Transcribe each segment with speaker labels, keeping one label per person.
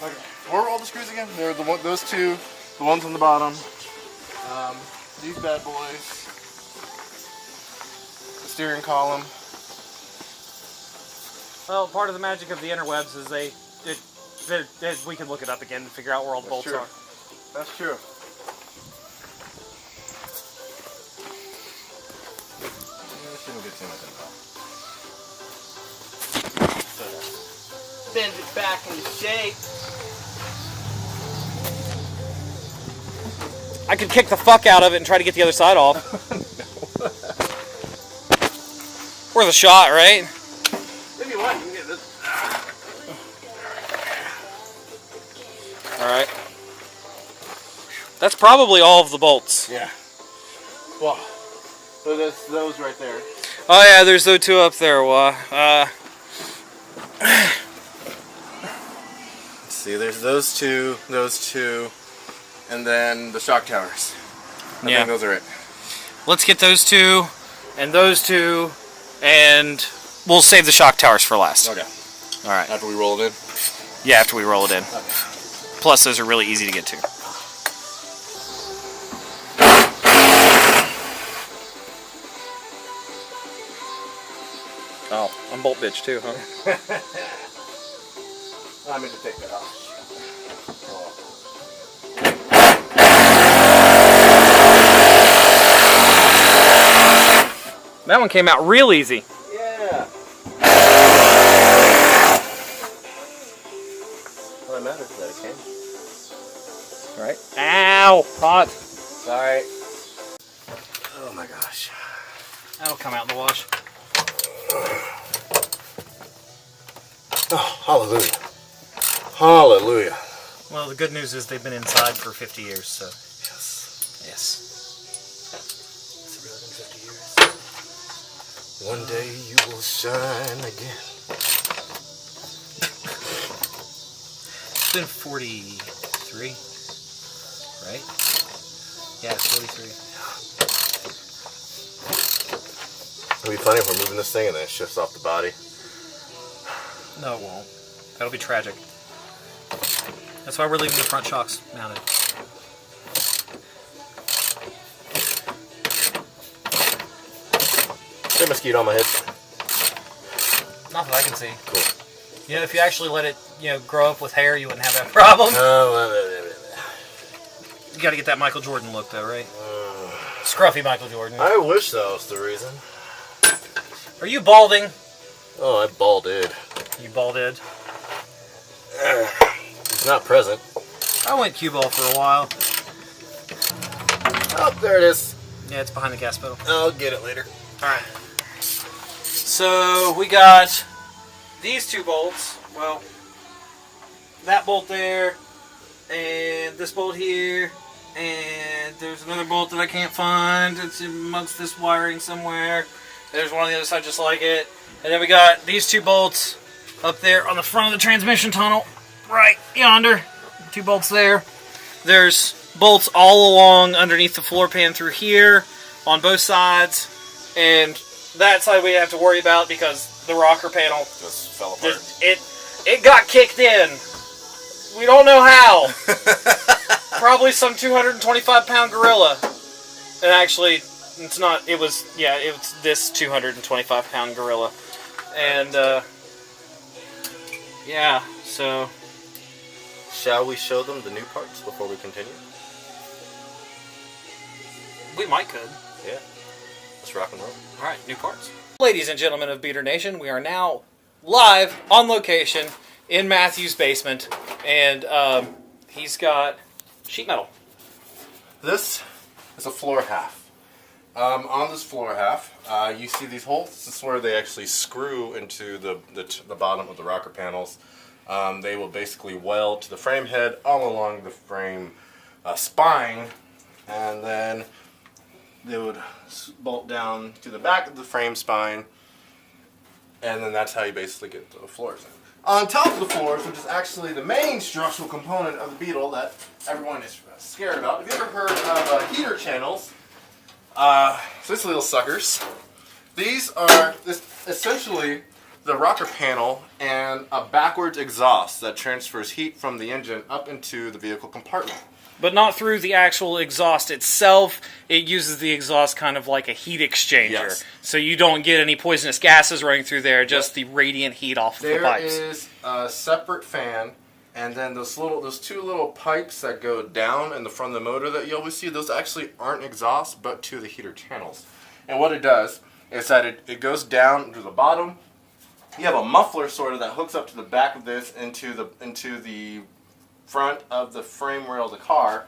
Speaker 1: Okay. Where were all the screws again? They're those two, the ones on the bottom. These bad boys. The steering column.
Speaker 2: Well, part of the magic of the interwebs is we can look it up again and figure out where all the bolts are.
Speaker 1: That's true. Shouldn't get too much involved. So bend it back into shape.
Speaker 2: I could kick the fuck out of it and try to get the other side off. Worth a shot, right?
Speaker 1: If you want, you can get this.
Speaker 2: Alright. That's probably all of the bolts.
Speaker 1: Yeah. Well, so that's those right there.
Speaker 2: Oh yeah, there's those two up there.
Speaker 1: Let's see, there's those two, and then the shock towers. I think those are it.
Speaker 2: Let's get those two, and we'll save the shock towers for last.
Speaker 1: Okay.
Speaker 2: Alright.
Speaker 1: After we roll it in?
Speaker 2: Yeah, after we roll it in.
Speaker 1: Okay.
Speaker 2: Plus, those are really easy to get to. Oh, I'm bolt bitch too, huh?
Speaker 1: I meant to take that off.
Speaker 2: That one came out real easy.
Speaker 1: Yeah. Well, that matters that it came.
Speaker 2: Alright. Ow! Hot.
Speaker 1: Sorry. Oh my gosh.
Speaker 2: That'll come out in the wash.
Speaker 1: Oh, hallelujah. Hallelujah.
Speaker 2: Well, the good news is they've been inside for 50 years, so.
Speaker 1: Yes.
Speaker 2: Yes.
Speaker 1: It's really been 50 years. One day you will shine again.
Speaker 2: It's been 43, right? Yeah, it's 43.
Speaker 1: It'll be funny if we're moving this thing and then it shifts off the body.
Speaker 2: No, it won't. That'll be tragic. That's why we're leaving the front shocks mounted.
Speaker 1: Is there a mosquito on my head?
Speaker 2: Not that I can see.
Speaker 1: Cool.
Speaker 2: You know, if you actually let it, grow up with hair, you wouldn't have that problem. You gotta get that Michael Jordan look, though, right? Scruffy Michael Jordan.
Speaker 1: I wish that was the reason.
Speaker 2: Are you balding?
Speaker 1: Oh, I balded.
Speaker 2: You balded.
Speaker 1: He's not present.
Speaker 2: I went cue ball for a while.
Speaker 1: Oh, there it is.
Speaker 2: Yeah, it's behind the gas pedal.
Speaker 1: I'll get it later.
Speaker 2: Alright. So, we got these two bolts. Well, that bolt there, and this bolt here, and there's another bolt that I can't find. It's amongst this wiring somewhere. There's one on the other side just like it. And then we got these two bolts up there on the front of the transmission tunnel. Right yonder. Two bolts there. There's bolts all along underneath the floor pan through here on both sides. And that side we have to worry about because the rocker panel
Speaker 1: just fell apart.
Speaker 2: It got kicked in. We don't know how. Probably some 225-pound gorilla. And actually, it's not. It was this 225-pound gorilla. And yeah, so.
Speaker 1: Shall we show them the new parts before we continue?
Speaker 2: We might could.
Speaker 1: Yeah. Let's rock and roll.
Speaker 2: Alright, new parts. Ladies and gentlemen of BeaterNation, we are now live on location in Matthew's basement. And he's got sheet metal. This
Speaker 1: is a floor half. On this floor half, you see these holes. This is where they actually screw into the bottom of the rocker panels. They will basically weld to the frame head all along the frame spine, and then they would bolt down to the back of the frame spine, and then that's how you basically get the floors in. On top of the floors, which is actually the main structural component of the Beetle that everyone is scared about. Have you ever heard of heater channels? So these little suckers. These are essentially the rocker panel and a backwards exhaust that transfers heat from the engine up into the vehicle compartment.
Speaker 2: But not through the actual exhaust itself. It uses the exhaust kind of like a heat exchanger.
Speaker 1: Yes.
Speaker 2: So you don't get any poisonous gases running through there, just the radiant heat off of the pipes.
Speaker 1: There is a separate fan, and then those two little pipes that go down in the front of the motor that you always see, those actually aren't exhaust, but to the heater channels. And what it does is that it goes down to the bottom. You have a muffler sort of that hooks up to the back of this into the front of the frame rail of the car,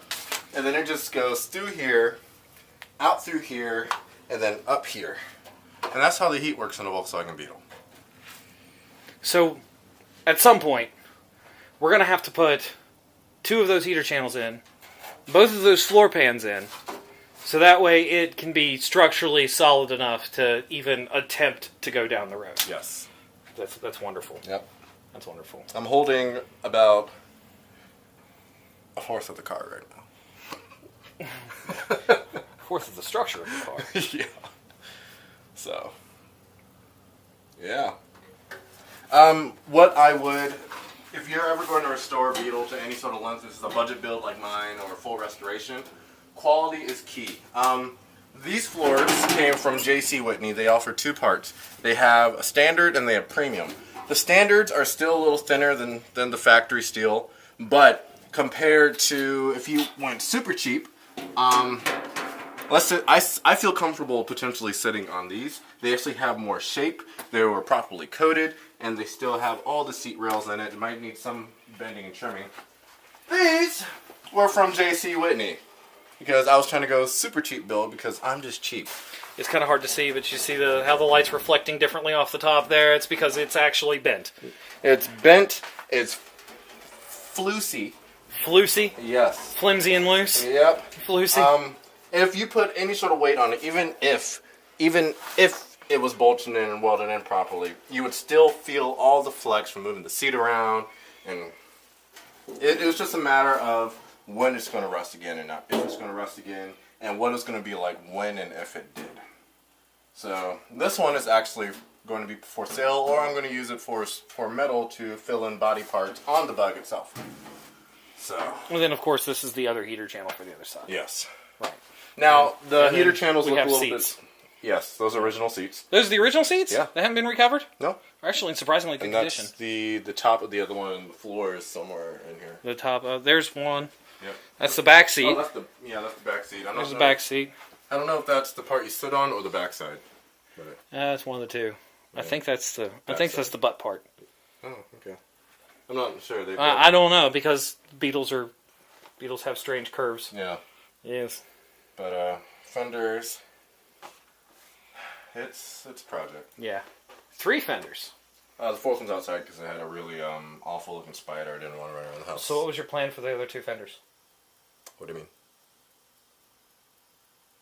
Speaker 1: and then it just goes through here, out through here, and then up here. And that's how the heat works in a Volkswagen Beetle.
Speaker 2: So, at some point, we're going to have to put 2 of those heater channels in, both of those floor pans in, so that way it can be structurally solid enough to even attempt to go down the road.
Speaker 1: Yes.
Speaker 2: That's wonderful.
Speaker 1: Yep.
Speaker 2: That's wonderful.
Speaker 1: I'm holding about a fourth of the car right now.
Speaker 2: Fourth of the structure of the car.
Speaker 1: Yeah. So. Yeah. What I would, if you're ever going to restore a Beetle to any sort of length, this is a budget build like mine or a full restoration, quality is key. These floors came from J.C. Whitney. They offer 2 parts. They have a standard and they have premium. The standards are still a little thinner than the factory steel, but compared to if you went super cheap, let's say I feel comfortable potentially sitting on these. They actually have more shape. They were properly coated, and they still have all the seat rails in it. It might need some bending and trimming. These were from J.C. Whitney because I was trying to go super cheap build because I'm just cheap.
Speaker 2: It's kind of hard to see, but you see how the light's reflecting differently off the top there. It's because it's actually bent.
Speaker 1: It's bent. It's flusy.
Speaker 2: Flusy?
Speaker 1: Yes.
Speaker 2: Flimsy and loose?
Speaker 1: Yep.
Speaker 2: Flusy?
Speaker 1: If you put any sort of weight on it, even if it was bolted in and welded in properly, you would still feel all the flex from moving the seat around, and it was just a matter of when it's going to rust again and not if it's going to rust again, and what it's going to be like when and if it did. So this one is actually going to be for sale, or I'm going to use it for metal to fill in body parts on the Bug itself. So.
Speaker 2: And then, of course, this is the other heater channel for the other side.
Speaker 1: Yes.
Speaker 2: Right.
Speaker 1: Now, the heater channels look a little
Speaker 2: seats.
Speaker 1: bit... Yes, those are original seats.
Speaker 2: Those are the original seats?
Speaker 1: Yeah.
Speaker 2: They haven't been recovered?
Speaker 1: No.
Speaker 2: They're actually in surprisingly good condition.
Speaker 1: The top of the other one on the floor is somewhere in here.
Speaker 2: The top, there's one.
Speaker 1: Yep.
Speaker 2: That's the back seat.
Speaker 1: Oh, that's the back seat.
Speaker 2: There's the back seat.
Speaker 1: I don't know if that's the part you sit on or the back side. But
Speaker 2: That's one of the two.
Speaker 1: Yeah.
Speaker 2: I think that's the butt part.
Speaker 1: Oh, okay. I'm not sure.
Speaker 2: I don't know because Beetles have strange curves.
Speaker 1: Yeah.
Speaker 2: Yes.
Speaker 1: But fenders, it's a project.
Speaker 2: Yeah. 3 fenders.
Speaker 1: The 4th one's outside because it had a really awful looking spider. I didn't want to run around the house.
Speaker 2: So what was your plan for the other 2 fenders?
Speaker 1: What do you mean?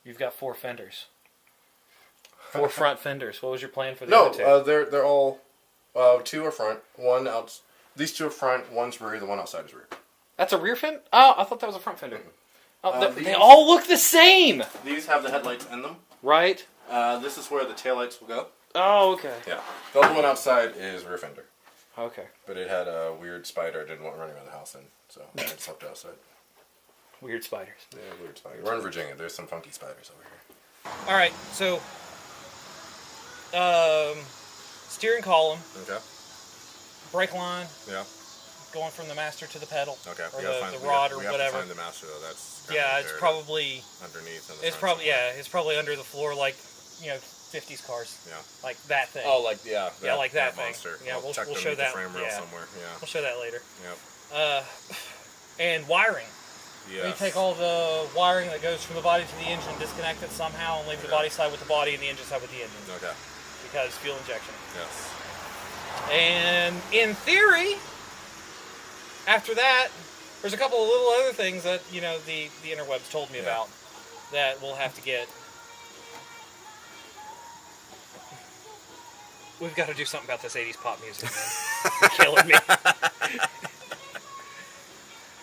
Speaker 2: You've got 4 fenders. 4 front fenders. What was your plan for the other 2?
Speaker 1: No, they're all 2 are front. One out. These 2 are front. One's rear. The one outside is rear.
Speaker 2: That's a rear fender? Oh, I thought that was a front fender.
Speaker 1: Mm-hmm.
Speaker 2: Oh, they all look the same!
Speaker 1: These have the headlights in them.
Speaker 2: Right?
Speaker 1: This is where the taillights will go.
Speaker 2: Oh, okay.
Speaker 1: Yeah. The other one outside is rear fender.
Speaker 2: Okay.
Speaker 1: But it had a weird spider I didn't want running around the house in, so I just left it outside.
Speaker 2: Weird spiders.
Speaker 1: Yeah, weird spiders. We're in Virginia. There's some funky spiders over here.
Speaker 2: Alright, so... steering column.
Speaker 1: Okay.
Speaker 2: Brake line.
Speaker 1: Yeah.
Speaker 2: Going from the master to the pedal.
Speaker 1: Okay.
Speaker 2: Or the rod or whatever.
Speaker 1: We have to find the master, though. That's
Speaker 2: it's probably...
Speaker 1: underneath.
Speaker 2: It's probably under the floor like, 50s cars.
Speaker 1: Yeah.
Speaker 2: Like that thing.
Speaker 1: Oh, like, yeah.
Speaker 2: Yeah, like that thing.
Speaker 1: Monster.
Speaker 2: Yeah, we'll
Speaker 1: check
Speaker 2: show that.
Speaker 1: frame rail somewhere. Yeah.
Speaker 2: We'll show that later.
Speaker 1: Yep.
Speaker 2: And wiring.
Speaker 1: Yes.
Speaker 2: We take all the wiring that goes from the body to the engine, disconnect it somehow, and leave the body side with the body and the engine side with the engine.
Speaker 1: Okay.
Speaker 2: Because fuel injection.
Speaker 1: Yes.
Speaker 2: And in theory, after that, there's a couple of little other things that, the interwebs told me about that we'll have to get. We've got to do something about this 80s pop music, man. It's killing me.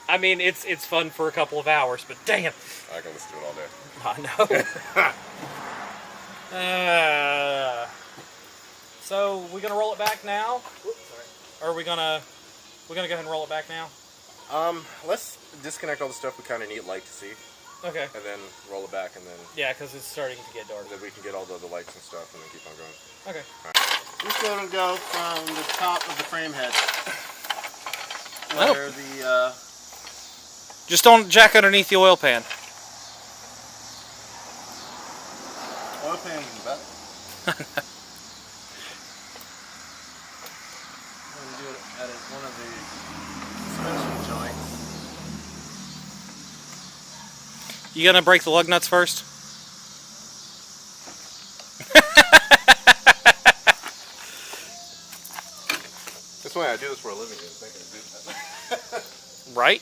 Speaker 2: I mean, it's fun for a couple of hours, but damn.
Speaker 1: I can listen to it all day.
Speaker 2: I know. So we're gonna roll it back now?
Speaker 1: Oops, sorry.
Speaker 2: Or are we gonna go ahead and roll it back now?
Speaker 1: Let's disconnect all the stuff we kind of need light to see.
Speaker 2: Okay.
Speaker 1: And then roll it back, and then...
Speaker 2: Yeah, because it's starting to get dark.
Speaker 1: Then we can get all the other lights and stuff, and then keep on going.
Speaker 2: Okay.
Speaker 1: All right. Just go and go from the top of the frame head.
Speaker 2: Oh.
Speaker 1: Where the...
Speaker 2: Just don't jack underneath the oil pan.
Speaker 1: Oil pan is better. I'm going to do it at one of the suspension joints.
Speaker 2: You gonna break the lug nuts first?
Speaker 1: That's why I do this for a living, is making a good
Speaker 2: Right?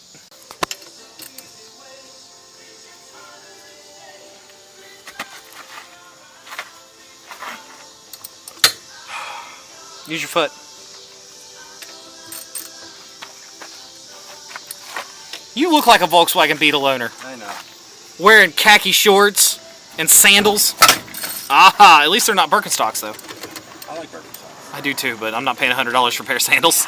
Speaker 2: Use your foot. You look like a Volkswagen Beetle owner.
Speaker 1: I know.
Speaker 2: Wearing khaki shorts and sandals. Aha! At least they're not Birkenstocks, though.
Speaker 1: I like Birkenstocks.
Speaker 2: I do too, but I'm not paying $100 for a pair of sandals.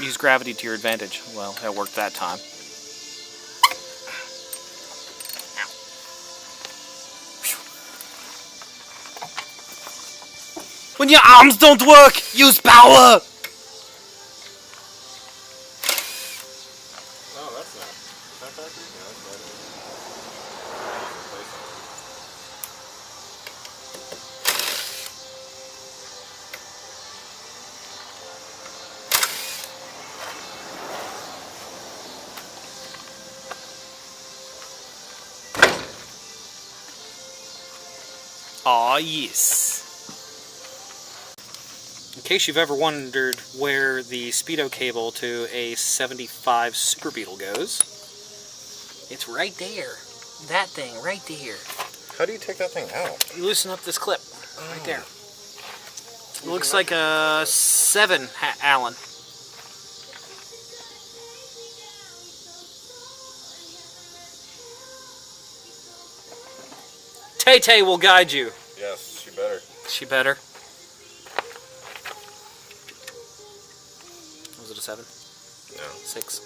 Speaker 2: Use gravity to your advantage. Well, that worked that time. When your arms don't work, use power!
Speaker 1: Oh, that's not. Is that factory? Yeah, that's factory.
Speaker 2: Aw, yes. In case you've ever wondered where the Speedo cable to a 75 Super Beetle goes, it's right there. That thing, right there.
Speaker 1: How do you take that thing out?
Speaker 2: You loosen up this clip, right there. It looks like a 7 Allen. Tay-Tay will guide you.
Speaker 1: Yes, she better.
Speaker 2: She better. Was it a 7?
Speaker 1: No.
Speaker 2: 6?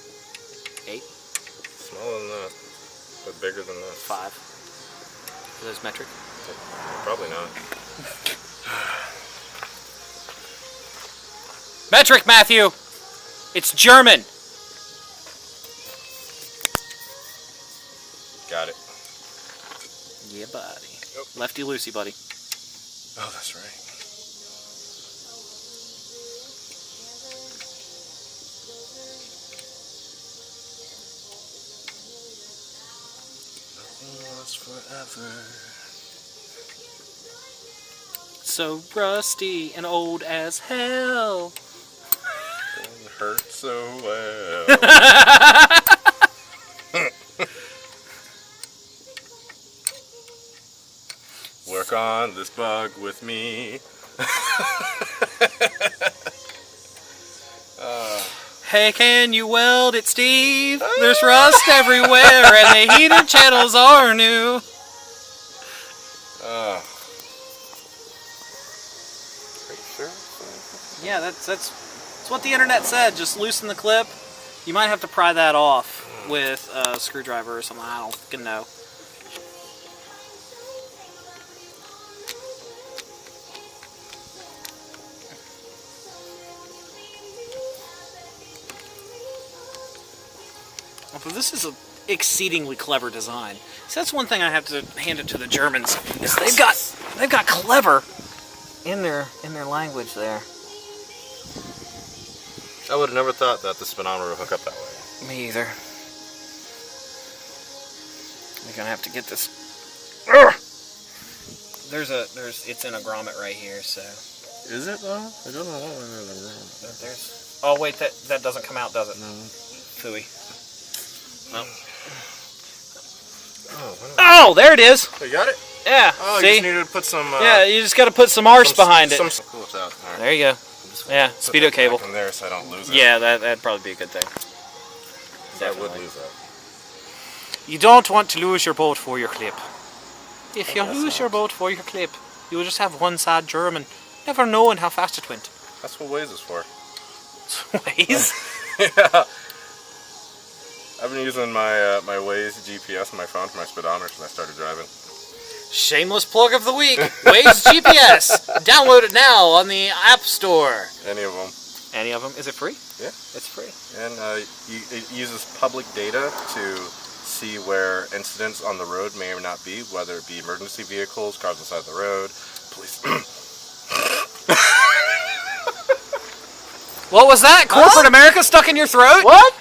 Speaker 2: 8?
Speaker 1: Smaller than that, but bigger than that.
Speaker 2: 5? Are those metric?
Speaker 1: Probably not.
Speaker 2: Metric, Matthew! It's German!
Speaker 1: Got it.
Speaker 2: Yeah, buddy.
Speaker 1: Yep.
Speaker 2: Lefty loosey, buddy.
Speaker 1: Oh, that's right. Nothing lasts forever.
Speaker 2: So rusty and old as hell.
Speaker 1: Don't hurt so well. Work on this bug with me.
Speaker 2: Hey, can you weld it, Steve? There's rust everywhere and the heater channels are new.
Speaker 1: Are you sure?
Speaker 2: Yeah, that's what the internet said. Just loosen the clip. You might have to pry that off with a screwdriver or something. I don't fucking know. But this is an exceedingly clever design. So that's one thing I have to hand it to the Germans. Is they've got clever in their language there.
Speaker 1: I would have never thought that the speedometer would hook up that way.
Speaker 2: Me either. We're gonna have to get this. It's in a grommet right here, so.
Speaker 1: Is it though? I don't know what
Speaker 2: There's. Oh wait, that doesn't come out, does it?
Speaker 1: No.
Speaker 2: Phooey. Oh. Oh, there it is.
Speaker 1: You got it?
Speaker 2: Yeah.
Speaker 1: Oh,
Speaker 2: see?
Speaker 1: you just needed to put some...
Speaker 2: yeah, you just got to put some arse behind it.
Speaker 1: Cool with that. Right.
Speaker 2: There you go. Yeah, speedo cable.
Speaker 1: In there so I don't lose it.
Speaker 2: Yeah, that'd probably be a good thing.
Speaker 1: I would lose that.
Speaker 2: You don't want to lose your boat for your clip. If you lose your boat for your clip, you will just have one sad German, never knowing how fast it went.
Speaker 1: That's what Waze is for.
Speaker 2: Waze?
Speaker 1: Yeah. I've been using my my Waze GPS on my phone for my speedometer since I started driving.
Speaker 2: Shameless plug of the week. Waze GPS. Download it now on the App Store.
Speaker 1: Any of them.
Speaker 2: Any of them? Is it free?
Speaker 1: Yeah.
Speaker 2: It's free.
Speaker 1: And it uses public data to see where incidents on the road may or not be, whether it be emergency vehicles, cars on the side of the road, police.
Speaker 2: What was that? Corporate America stuck in your throat?
Speaker 1: What?